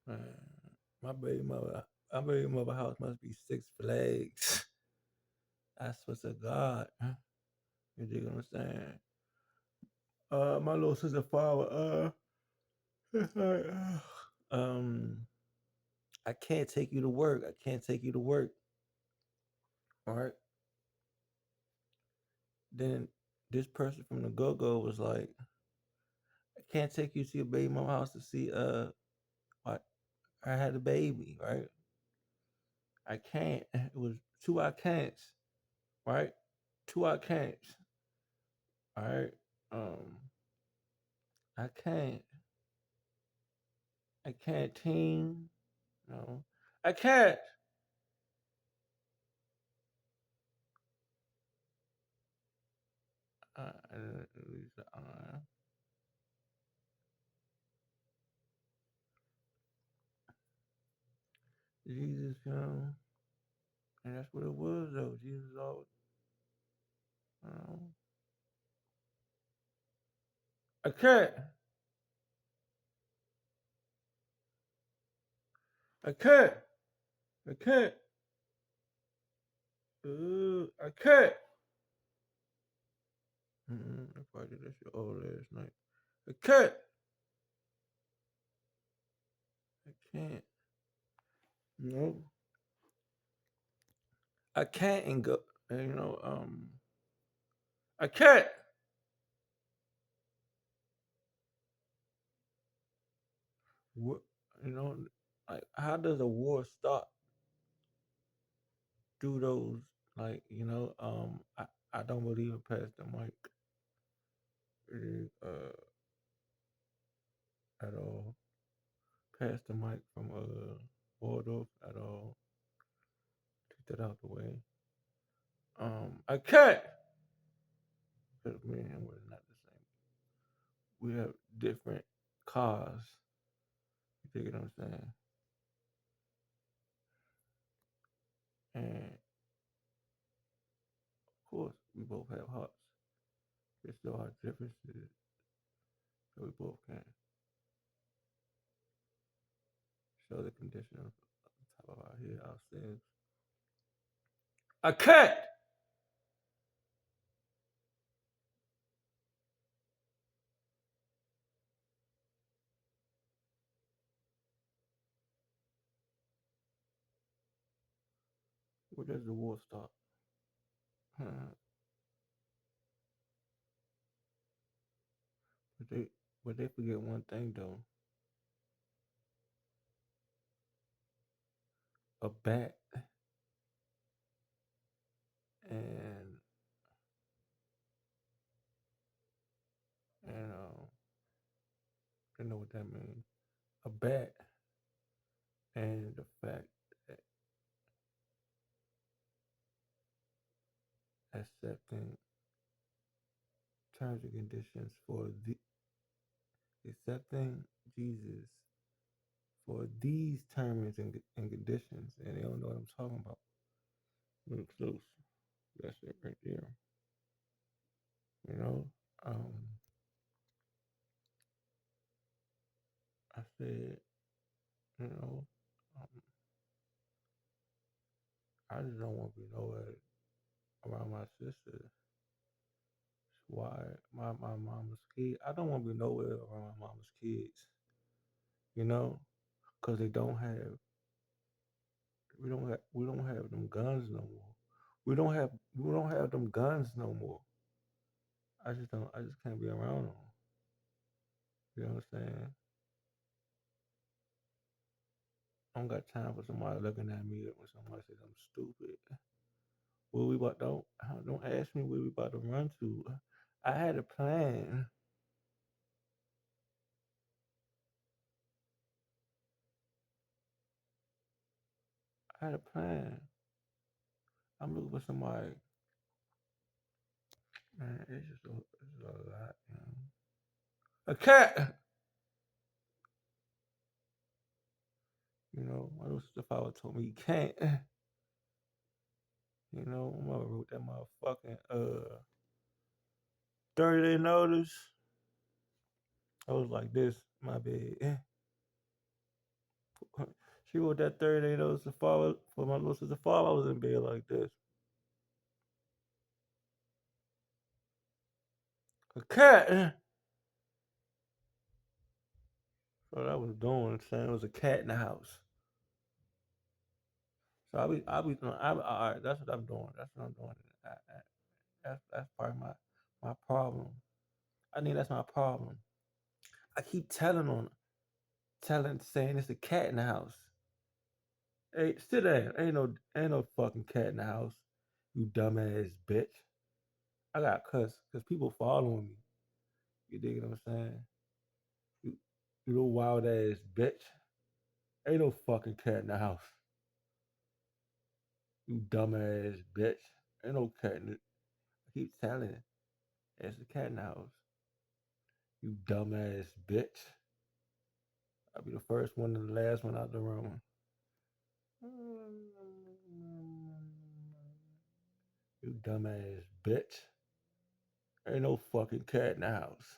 Man, my baby mother, my baby mother house must be 6 flags. I swear to God. You dig what I'm saying? My little sister father, it's like, um, I can't take you to work. I can't take you to work. All right. Then this person from the go go was like, I can't take you to your baby mama house to see I, I had a baby, right? I can't. It was two I can'ts, right? Two I can'ts. All right. Um, I can't. I can't team. No. I can't. Jesus, and that's what it was though. Jesus always, you know, I can't, I can't, I can't, I can't. I probably did that shit all last night. I can't, I can't, no, I can't and go, I can't. What, you know, like how does a war stop through those? Like, I don't believe in past the mic at all. Pass the mic from Waldorf at all. Take that out the way. I can't. Because me and him were not the same. We have different cars. You dig what I'm saying? And of course, we both have hearts. There's still our differences, so we both can show the condition of the top of our head ourselves. I can't. Where does the war stop? But they forget one thing though. A bat and you know what that means. A bat and the fact that accepting terms and conditions for the accepting Jesus for these terms and conditions, and they don't know what I'm talking about. Look close. That's it right there. You know, um, I said, you know, um, I just don't want to be nowhere around my sister. Why my mama's kid? I don't want to be nowhere around my mama's kids. You know, because they don't have we don't have them guns no more. We don't have them guns no more. I just can't be around them. You know what I'm saying? I don't got time for somebody looking at me when somebody says I'm stupid. Where we about don't ask me where we about to run to. I had a plan. I had a plan. I'm looking for somebody. Man, it's a lot. A cat. My little sister father told me you can't. My mother wrote that motherfucking 30-day notice. I was like this, my bad. She wrote that 30 notes to follow for my little sister father. I was in bed like this. A cat. So that was doing. Saying it was a cat in the house. So all right. That's what I'm doing. That's what I'm doing. That's part of my problem. I think that's my problem. I keep saying it's a cat in the house. Hey, sit down. Ain't no fucking cat in the house. You dumbass bitch. I got cuss because people following me. You dig what I'm saying? You, you little wild ass bitch. Ain't no fucking cat in the house. You dumbass bitch. Ain't no cat in it. I keep telling it. There's a cat in the house. You dumbass bitch. I'll be the first one and the last one out the room. You dumbass bitch. Ain't no fucking cat in the house.